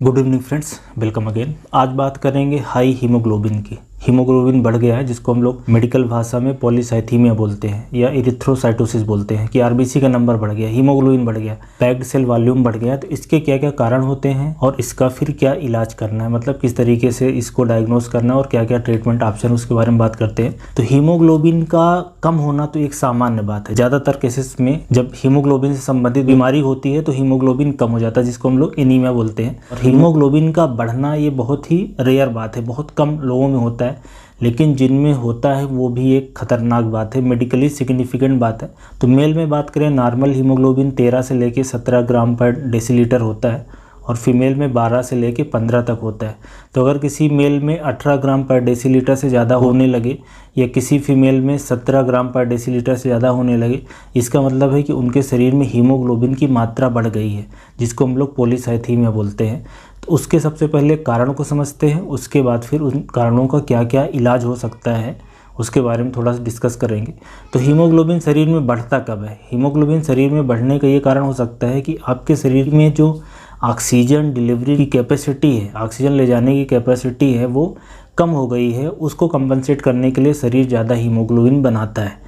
Good evening friends, welcome again. आज बात करेंगे हाई हीमोग्लोबिन की। हीमोग्लोबिन बढ़ गया है जिसको हम लोग मेडिकल भाषा में पॉलीसाइथीमिया बोलते हैं या इरिथ्रोसाइटोसिस बोलते हैं कि आरबीसी का नंबर बढ़ गया, हीमोग्लोबिन बढ़ गया, पैक्ड सेल वॉल्यूम बढ़ गया। तो इसके क्या क्या कारण होते हैं और इसका फिर क्या इलाज करना है, मतलब किस तरीके से इसको डायग्नोस करना है और क्या क्या ट्रीटमेंट ऑप्शन उसके बारे में बात करते हैं। तो हीमोग्लोबिन का कम होना तो एक सामान्य बात है। ज़्यादातर केसेस में जब हीमोग्लोबिन से संबंधित बीमारी होती है तो हीमोग्लोबिन कम हो जाता है जिसको हम लोग एनीमिया बोलते हैं। और हीमोग्लोबिन का बढ़ना ये बहुत ही रेयर बात है, बहुत कम लोगों में होता है, लेकिन जिनमें होता है वो भी एक खतरनाक बात है, मेडिकली सिग्निफिकेंट बात है। तो मेल में बात करें, नॉर्मल हीमोग्लोबिन 13 से लेके 17 ग्राम पर डेसीलीटर होता है और फीमेल में 12 से लेके 15 तक होता है। तो अगर किसी मेल में 18 ग्राम पर डेसीलीटर से ज़्यादा होने लगे या किसी फीमेल में 17 ग्राम पर डेसीलीटर से ज़्यादा होने लगे, इसका मतलब है कि उनके शरीर में हीमोग्लोबिन की मात्रा बढ़ गई है, जिसको हम लोग पॉलीसाइथीमिया बोलते हैं। तो उसके सबसे पहले कारण को समझते हैं, उसके बाद फिर उन कारणों का क्या क्या इलाज हो सकता है उसके बारे में थोड़ा सा डिस्कस करेंगे। तो हीमोग्लोबिन शरीर में बढ़ता कब है? हीमोग्लोबिन शरीर में बढ़ने का ये कारण हो सकता है कि आपके शरीर में जो ऑक्सीजन डिलीवरी की कैपेसिटी है, ऑक्सीजन ले जाने की कैपेसिटी है, वो कम हो गई है। उसको कंपनसेट करने के लिए शरीर ज़्यादा हीमोग्लोबिन बनाता है।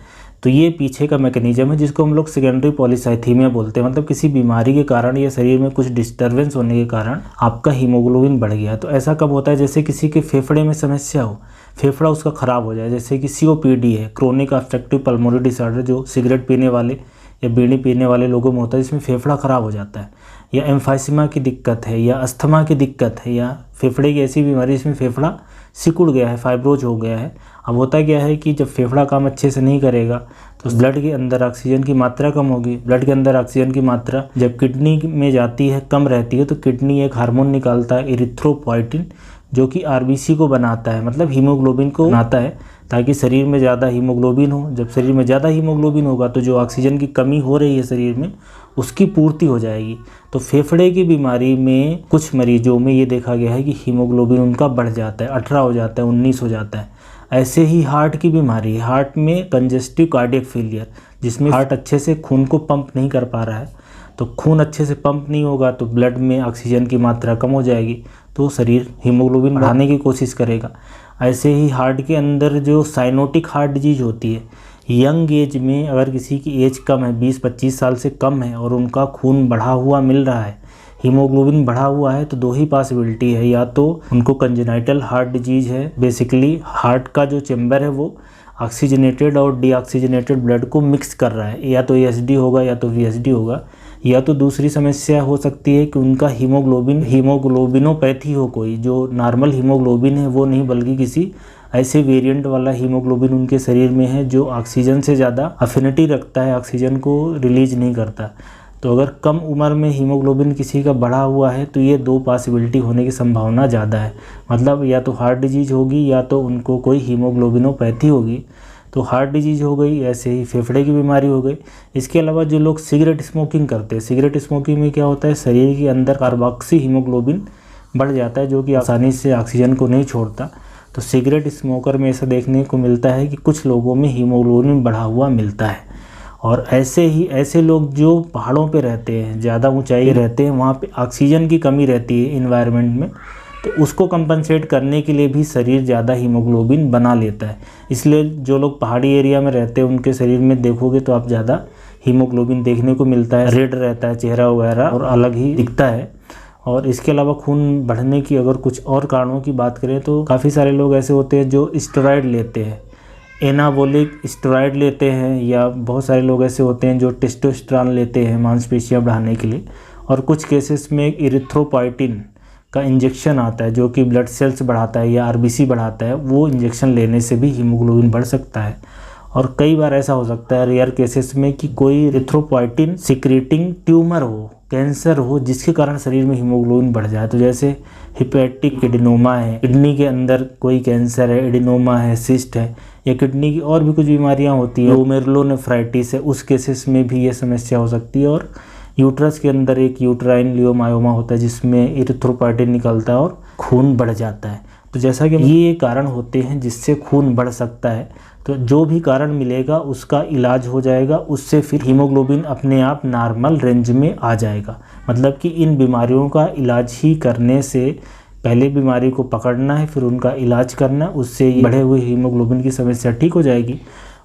तो ये पीछे का मैकेनिज्म है जिसको हम लोग सेकेंडरी पॉलीसाइथीमिया बोलते हैं। मतलब किसी बीमारी के कारण या शरीर में कुछ डिस्टर्बेंस होने के कारण आपका हीमोग्लोबिन बढ़ गया। तो ऐसा कब होता है? जैसे किसी के फेफड़े में समस्या हो, फेफड़ा उसका ख़राब हो जाए, जैसे कि COPD है, क्रोनिक ऑब्स्ट्रक्टिव पल्मोनरी डिसऑर्डर, जो सिगरेट पीने वाले या बीड़ी पीने वाले लोगों में होता है, जिसमें फेफड़ा ख़राब हो जाता है, या एम्फाइसीमा की दिक्कत है, या अस्थमा की दिक्कत है, या फेफड़े की ऐसी बीमारी जिसमें फेफड़ा सिकुड़ गया है, फाइब्रोज हो गया है। अब होता क्या है कि जब फेफड़ा काम अच्छे से नहीं करेगा तो ब्लड के अंदर ऑक्सीजन की मात्रा कम होगी। ब्लड के अंदर ऑक्सीजन की मात्रा जब किडनी में जाती है, कम रहती है, तो किडनी एक हार्मोन निकालता है इरिथ्रोपोइटिन, जो कि आरबीसी को बनाता है, मतलब हीमोग्लोबिन को बनाता है, ताकि शरीर में ज़्यादा हीमोग्लोबिन हो। जब शरीर में ज़्यादा हीमोग्लोबिन होगा तो जो ऑक्सीजन की कमी हो रही है शरीर में, उसकी पूर्ति हो जाएगी। तो फेफड़े की बीमारी में कुछ मरीजों में ये देखा गया है कि हीमोग्लोबिन उनका बढ़ जाता है, 18 हो जाता है, 19 हो जाता है। ऐसे ही हार्ट की बीमारी, हार्ट में कंजेस्टिव कार्डियक फेलियर, जिसमें हार्ट अच्छे से खून को पंप नहीं कर पा रहा है, तो खून अच्छे से पंप नहीं होगा तो ब्लड में ऑक्सीजन की मात्रा कम हो जाएगी, तो शरीर हीमोग्लोबिन बढ़ाने की कोशिश करेगा। ऐसे ही हार्ट के अंदर जो साइनोटिक हार्ट डिजीज होती है, यंग एज में अगर किसी की एज कम है, 20-25 साल से कम है, और उनका खून बढ़ा हुआ मिल रहा है, हीमोग्लोबिन बढ़ा हुआ है, तो दो ही पॉसिबिलिटी है, या तो उनको कंजेनाइटल हार्ट डिजीज है, बेसिकली हार्ट का जो चैम्बर है वो ऑक्सीजनेटेड और डीऑक्सीजनेटेड ब्लड को मिक्स कर रहा है, या तो ASD होगा या तो VSD होगा, या तो दूसरी समस्या हो सकती है कि उनका हीमोग्लोबिनोपैथी हो, कोई जो नॉर्मल हीमोग्लोबिन है वो नहीं बल्कि किसी ऐसे वेरिएंट वाला हीमोग्लोबिन उनके शरीर में है जो ऑक्सीजन से ज़्यादा अफिनिटी रखता है, ऑक्सीजन को रिलीज नहीं करता। तो अगर कम उम्र में हीमोग्लोबिन किसी का बढ़ा हुआ है तो ये दो पॉसिबिलिटी होने की संभावना ज़्यादा है, मतलब या तो हार्ट डिजीज होगी या तो उनको कोई हीमोग्लोबिनोपैथी होगी। तो हार्ट डिजीज हो गई, ऐसे ही फेफड़े की बीमारी हो गई। इसके अलावा जो लोग सिगरेट स्मोकिंग करते हैं, सिगरेट स्मोकिंग में क्या होता है, शरीर के अंदर कार्बोक्सी हीमोग्लोबिन बढ़ जाता है, जो कि आसानी से ऑक्सीजन को नहीं छोड़ता। तो सिगरेट स्मोकर में ऐसा देखने को मिलता है कि कुछ लोगों में हीमोग्लोबिन बढ़ा हुआ मिलता है। और ऐसे ही ऐसे लोग जो पहाड़ों पे रहते हैं, ज़्यादा ऊंचाई रहते हैं, वहाँ पे ऑक्सीजन की कमी रहती है इन्वायरमेंट में, तो उसको कंपनसेट करने के लिए भी शरीर ज़्यादा हीमोग्लोबिन बना लेता है। इसलिए जो लोग पहाड़ी एरिया में रहते हैं उनके शरीर में देखोगे तो आप ज़्यादा हीमोग्लोबिन देखने को मिलता है, रेड रहता है चेहरा वगैरह और अलग ही दिखता है। और इसके अलावा खून बढ़ने की अगर कुछ और कारणों की बात करें तो काफ़ी सारे लोग ऐसे होते हैं जो स्टेरॉयड लेते हैं, एनाबॉलिक स्टेरॉयड लेते हैं, या बहुत सारे लोग ऐसे होते हैं जो टेस्टोस्टेरोन लेते हैं मांसपेशियां बढ़ाने के लिए। और कुछ केसेस में इरिथ्रोपोइटिन का इंजेक्शन आता है जो कि ब्लड सेल्स बढ़ाता है या आरबीसी बढ़ाता है, वो इंजेक्शन लेने से भी हीमोग्लोबिन बढ़ सकता है। और कई बार ऐसा हो सकता है रेयर केसेस में कि कोई इरिथ्रोपोइटिन सिक्रेटिंग ट्यूमर हो, कैंसर हो, जिसके कारण शरीर में हीमोग्लोबिन बढ़ जाए। तो जैसे हिपैटिक एडिनोमा है, किडनी के अंदर कोई कैंसर है, एडिनोमा है, सिस्ट है, या किडनी की और भी कुछ बीमारियां होती हैं, ग्लोमेरुलोनेफ्राइटिस है, उस केसेस में भी ये समस्या हो सकती है। और यूट्रस के अंदर एक यूट्राइन लियोमायोमा होता है जिसमें इरिथ्रोपोइटिन निकलता है और खून बढ़ जाता है। तो जैसा कि ये कारण होते हैं जिससे खून बढ़ सकता है, तो जो भी कारण मिलेगा उसका इलाज हो जाएगा, उससे फिर हीमोग्लोबिन अपने आप नॉर्मल रेंज में आ जाएगा। मतलब कि इन बीमारियों का इलाज ही करने से पहले बीमारी को पकड़ना है, फिर उनका इलाज करना, उससे ये बढ़े हुए हीमोग्लोबिन की समस्या ठीक हो जाएगी।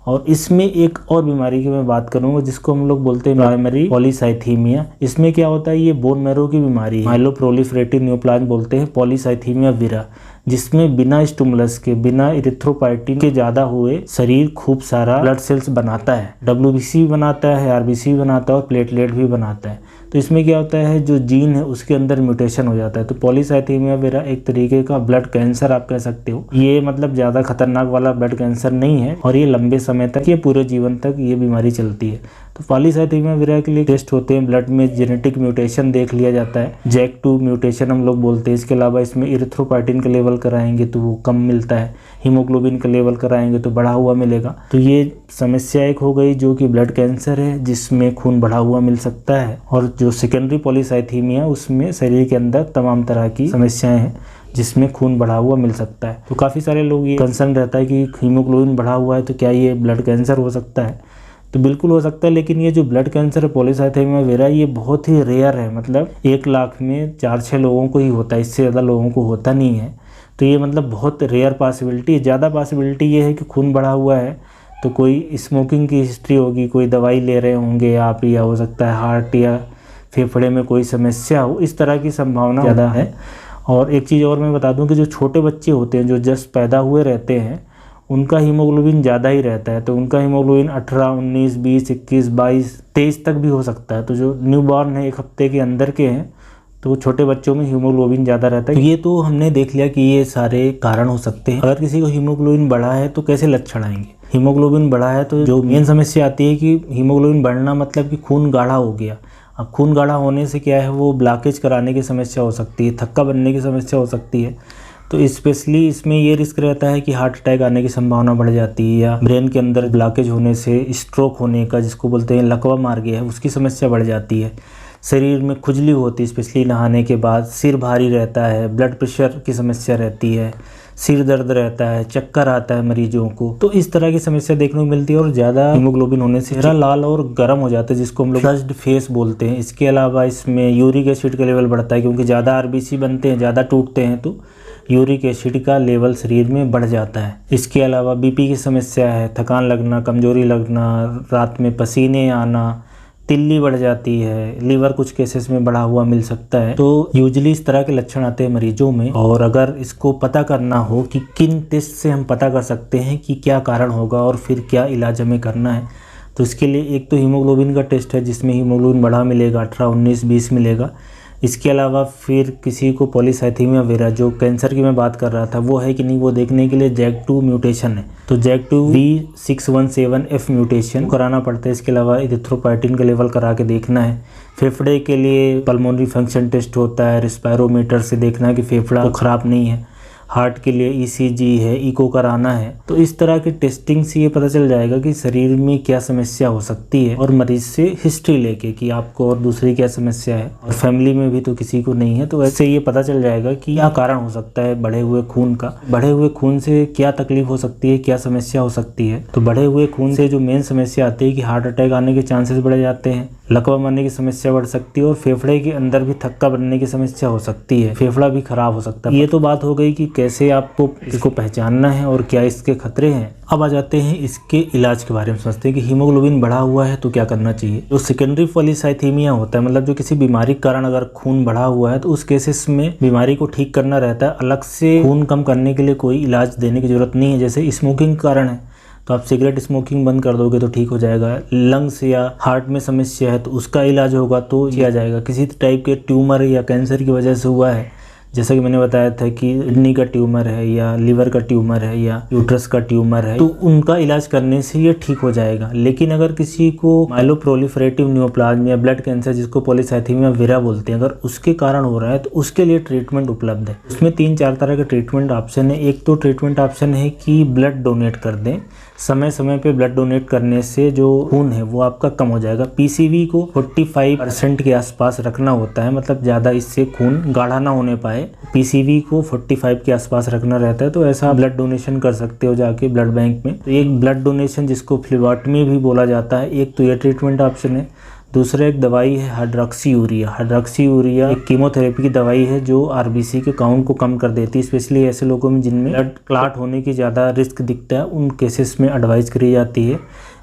और इसमें एक और बीमारी की मैं बात करूंगा जिसको हम लोग बोलते हैं प्राइमरी पॉलीसाइथीमिया। इसमें क्या होता है, ये बोन मैरो की बीमारी है, माइलोप्रोलिफरेटिव न्यूप्लाज्म बोलते हैं, पॉलीसाइथीमिया विरा, जिसमें बिना स्टिमुलस के, बिना इरिथ्रोपोइटिन के ज़्यादा हुए शरीर खूब सारा ब्लड सेल्स बनाता है, WBC भी बनाता है, RBC भी बनाता है और प्लेटलेट भी बनाता है। तो इसमें क्या होता है, जो जीन है उसके अंदर म्यूटेशन हो जाता है। तो पॉलीसाइथीमिया वेरा एक तरीके का ब्लड कैंसर आप कह सकते हो। ये मतलब ज़्यादा खतरनाक वाला ब्लड कैंसर नहीं है और ये लंबे समय तक, ये पूरे जीवन तक ये बीमारी चलती है। तो पॉलीसाइथीमिया वेरा के लिए टेस्ट होते हैं, ब्लड में जेनेटिक म्यूटेशन देख लिया जाता है, JAK2 म्यूटेशन हम लोग बोलते हैं। इसके अलावा इसमें इरिथ्रोपोइटिन का लेवल कराएंगे तो वो कम मिलता है, हीमोग्लोबिन का लेवल कराएंगे तो बढ़ा हुआ मिलेगा। तो ये समस्या एक हो गई जो कि ब्लड कैंसर है, जिसमें खून बढ़ा हुआ मिल सकता है। और जो सेकेंडरी पॉलीसाइथीमिया, उसमें शरीर के अंदर तमाम तरह की समस्याएं हैं जिसमें खून बढ़ा हुआ मिल सकता है। तो काफ़ी सारे लोग ये कंसर्न रहता है कि हीमोग्लोबिन बढ़ा हुआ है तो क्या ये ब्लड कैंसर हो सकता है। तो बिल्कुल हो सकता है, लेकिन ये जो ब्लड कैंसर है पॉलीसाइथीमिया वेरा, ये बहुत ही रेयर है। मतलब 1 लाख में 4-6 लोगों को ही होता है, इससे ज़्यादा लोगों को होता नहीं है। तो ये मतलब बहुत रेयर पॉसिबिलिटी है। ज़्यादा पॉसिबिलिटी ये है कि खून बढ़ा हुआ है तो कोई स्मोकिंग की हिस्ट्री होगी, कोई दवाई ले रहे होंगे आप, या हो सकता है हार्ट या फेफड़े में कोई समस्या हो, इस तरह की संभावना ज़्यादा है। और एक चीज़ और मैं बता दूं कि जो छोटे बच्चे होते हैं, जो जस्ट पैदा हुए रहते हैं, उनका हीमोग्लोबिन ज़्यादा ही रहता है। तो उनका हीमोग्लोबिन 18, 19, 20, 21, 22, 23 तक भी हो सकता है। तो जो न्यू बॉर्न है, 1 हफ्ते के अंदर के हैं, तो छोटे बच्चों में हीमोग्लोबिन ज़्यादा रहता है। ये तो हमने देख लिया कि ये सारे कारण हो सकते हैं। अगर किसी को हीमोग्लोबिन बढ़ा है तो कैसे लक्षण आएंगे। हीमोग्लोबिन बढ़ा है तो जो मेन समस्या आती है कि हीमोग्लोबिन बढ़ना मतलब कि खून गाढ़ा हो गया। अब खून गाढ़ा होने से क्या है, वो ब्लॉकेज कराने की समस्या हो सकती है, थक्का बनने की समस्या हो सकती है। तो स्पेशली इसमें ये रिस्क रहता है कि हार्ट अटैक आने की संभावना बढ़ जाती है, या ब्रेन के अंदर ब्लॉकेज होने से स्ट्रोक होने का, जिसको बोलते हैं लकवा मार गया है, उसकी समस्या बढ़ जाती है। शरीर में खुजली होती है स्पेशली नहाने के बाद, सिर भारी रहता है, ब्लड प्रेशर की समस्या रहती है, सिर दर्द रहता है, चक्कर आता है मरीजों को। तो इस तरह की समस्या देखने को मिलती है। और ज़्यादा हीमोग्लोबिन होने से चेहरा लाल और गर्म हो जाता है, जिसको हम लोग फ्लश्ड फेस बोलते हैं। इसके अलावा इसमें यूरिक एसिड का लेवल बढ़ता है, क्योंकि ज़्यादा RBC बनते हैं, ज़्यादा टूटते हैं, तो यूरिक एसिड का लेवल शरीर में बढ़ जाता है। इसके अलावा BP की समस्या है, थकान लगना, कमजोरी लगना, रात में पसीने आना, तिल्ली बढ़ जाती है, लीवर कुछ केसेस में बढ़ा हुआ मिल सकता है। तो यूजुअली इस तरह के लक्षण आते हैं मरीजों में। और अगर इसको पता करना हो कि किन टेस्ट से हम पता कर सकते हैं कि क्या कारण होगा और फिर क्या इलाज हमें करना है, तो इसके लिए एक तो हीमोग्लोबिन का टेस्ट है, जिसमें हीमोग्लोबिन बढ़ा मिलेगा, 18, 19, 20 मिलेगा। इसके अलावा फिर किसी को पॉलीसाइथीमिया वेरा, जो कैंसर की मैं बात कर रहा था, वो है कि नहीं, वो देखने के लिए JAK2 म्यूटेशन है, तो JAK2 V617F म्यूटेशन कराना पड़ता है। इसके अलावा इरिथ्रोपोइटिन का लेवल करा के देखना है। फेफड़े के लिए पल्मोनरी फंक्शन टेस्ट होता है, रेस्पिरोमीटर से देखना है कि फेफड़ा तो खराब नहीं है। हार्ट के लिए ECG है, इको कराना है। तो इस तरह की टेस्टिंग से ये पता चल जाएगा कि शरीर में क्या समस्या हो सकती है, और मरीज से हिस्ट्री लेके कि आपको और दूसरी क्या समस्या है, और फैमिली में भी तो किसी को नहीं है, तो ऐसे ये पता चल जाएगा कि क्या कारण हो सकता है बढ़े हुए खून का। बढ़े हुए खून से क्या तकलीफ हो सकती है, क्या समस्या हो सकती है। तो बढ़े हुए खून से जो मेन समस्या आती है कि हार्ट अटैक आने के चांसेस बढ़ जाते हैं, लकवा मारने की समस्या बढ़ सकती है, और फेफड़े के अंदर भी थक्का बनने की समस्या हो सकती है, फेफड़ा भी खराब हो सकता है। ये तो बात हो गई कि कैसे आपको इसको पहचानना है और क्या इसके खतरे हैं। अब आ जाते हैं इसके इलाज के बारे में, समझते हैं कि हीमोग्लोबिन बढ़ा हुआ है तो क्या करना चाहिए। जो सेकेंडरी पॉलीसाइथीमिया होता है, मतलब जो किसी बीमारी के कारण अगर खून बढ़ा हुआ है, तो उस केसेस में बीमारी को ठीक करना रहता है। अलग से खून कम करने के लिए कोई इलाज देने की जरूरत नहीं है। जैसे स्मोकिंग के कारण है तो आप सिगरेट स्मोकिंग बंद कर दोगे तो ठीक हो जाएगा। लंग्स या हार्ट में समस्या है तो उसका इलाज होगा तो किया जाएगा। किसी टाइप के ट्यूमर या कैंसर की वजह से हुआ है, जैसा कि मैंने बताया था कि किडनी का ट्यूमर है, या लिवर का ट्यूमर है, या यूट्रस का ट्यूमर है, तो उनका इलाज करने से ये ठीक हो जाएगा। लेकिन अगर किसी को माइलोप्रोलिफरेटिव न्यूप्लाज्म या ब्लड कैंसर, जिसको पॉलीसाइथीमिया वेरा बोलते हैं, अगर उसके कारण हो रहा है तो उसके लिए ट्रीटमेंट उपलब्ध है। उसमें 3-4 तरह के ट्रीटमेंट ऑप्शन है। एक तो ट्रीटमेंट ऑप्शन है कि ब्लड डोनेट कर दें, समय समय पे ब्लड डोनेट करने से जो खून है वो आपका कम हो जाएगा। पीसीवी को 45% के आसपास रखना होता है, मतलब ज़्यादा इससे खून गाढ़ा ना होने पाए। पीसीवी को 45 के आसपास रखना रहता है, तो ऐसा ब्लड डोनेशन कर सकते हो जाके ब्लड बैंक में। तो एक ब्लड डोनेशन जिसको फ्लेबोटमी भी बोला जाता है, एक तो ये ट्रीटमेंट ऑप्शन है। दूसरा एक दवाई है हाइड्रोक्सीयूरिया। हाइड्रोक्सीयूरिया एक कीमोथेरेपी की दवाई है जो आरबीसी के काउंट को कम कर देती है, स्पेशली ऐसे लोगों में जिनमें ब्लड क्लॉट होने की ज़्यादा रिस्क दिखता है, उन केसेस में एडवाइस करी जाती है।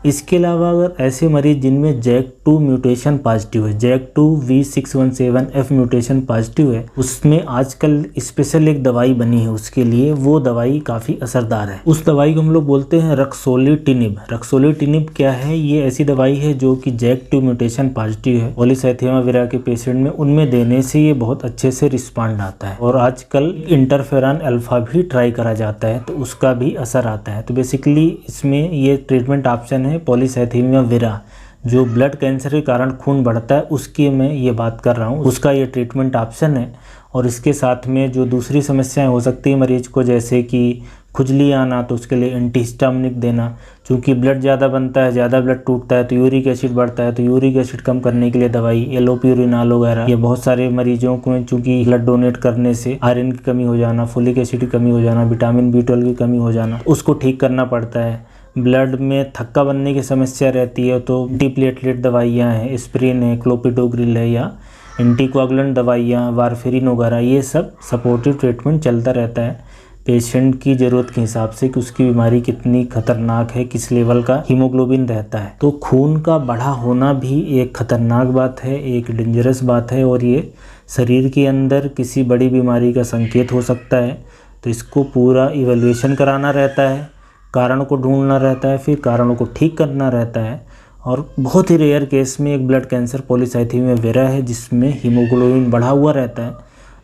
इसके अलावा अगर ऐसे मरीज जिनमें जैक2 म्यूटेशन पॉजिटिव है, जैक2 V617F म्यूटेशन पॉजिटिव है, उसमें आजकल स्पेशल एक दवाई बनी है उसके लिए, वो दवाई काफ़ी असरदार है। उस दवाई को हम लोग बोलते हैं रक्सोलिटिनिब। रक्सोलिटिनिब क्या है? ये ऐसी दवाई है जो कि जैक2 म्यूटेशन पॉजिटिव है पॉलीसाइथेमिया वेरा के पेशेंट में, उनमें देने से ये बहुत अच्छे से रिस्पॉन्ड आता है। और आजकल इंटरफेरॉन अल्फा भी ट्राई करा जाता है, तो उसका भी असर आता है। तो बेसिकली इसमें ये ट्रीटमेंट ऑप्शन है पॉलीसाइथेमिया वेरा, जो ब्लड कैंसर के कारण खून बढ़ता है, उसकी मैं ये बात कर रहा हूँ, उसका ये ट्रीटमेंट ऑप्शन है। और इसके साथ में जो दूसरी समस्याएं हो सकती है मरीज को, जैसे कि खुजली आना, तो उसके लिए एंटीहिस्टामिनिक देना। चूँकि ब्लड ज़्यादा बनता है, ज़्यादा ब्लड टूटता है, तो यूरिक एसिड बढ़ता है, तो यूरिक एसिड कम करने के लिए दवाई एलोप्यूरिनॉल वगैरह। ये बहुत सारे मरीजों को चूँकि ब्लड डोनेट करने से आयरन की कमी हो जाना, फोलिक एसिड की कमी हो जाना, विटामिन B12 की कमी हो जाना, उसको ठीक करना पड़ता है। ब्लड में थक्का बनने की समस्या रहती है, तो एंटीप्लेटलेट दवाइयाँ हैं, एस्प्रिन है, क्लोपिडोग्रिल है, या एंटीकोआगुलेंट दवाइयाँ, वारफेरिन वगैरह, ये सब सपोर्टिव ट्रीटमेंट चलता रहता है पेशेंट की ज़रूरत के हिसाब से कि उसकी बीमारी कितनी खतरनाक है, किस लेवल का हीमोग्लोबिन रहता है। तो खून का बढ़ा होना भी एक खतरनाक बात है, एक डेंजरस बात है, और ये शरीर के अंदर किसी बड़ी बीमारी का संकेत हो सकता है। तो इसको पूरा इवैल्यूएशन कराना रहता है, कारण को ढूंढना रहता है, फिर कारणों को ठीक करना रहता है। और बहुत ही रेयर केस में एक ब्लड कैंसर पॉलीसाइथेमिया वेरा है जिसमें हीमोग्लोबिन बढ़ा हुआ रहता है,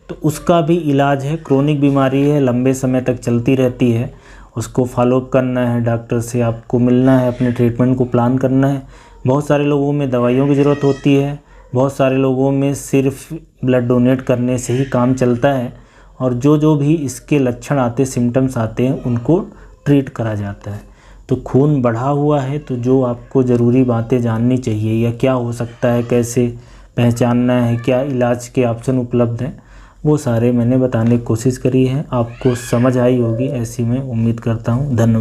तो उसका भी इलाज है। क्रोनिक बीमारी है, लंबे समय तक चलती रहती है, उसको फॉलोअप करना है, डॉक्टर से आपको मिलना है, अपने ट्रीटमेंट को प्लान करना है। बहुत सारे लोगों में दवाइयों की ज़रूरत होती है, बहुत सारे लोगों में सिर्फ ब्लड डोनेट करने से ही काम चलता है। और जो भी इसके लक्षण आते, सिम्टम्स आते हैं, उनको ट्रीट करा जाता है। तो खून बढ़ा हुआ है, तो जो आपको ज़रूरी बातें जाननी चाहिए, या क्या हो सकता है, कैसे पहचानना है, क्या इलाज के ऑप्शन उपलब्ध हैं, वो सारे मैंने बताने की कोशिश करी है। आपको समझ आई होगी ऐसी मैं उम्मीद करता हूँ। धन्यवाद।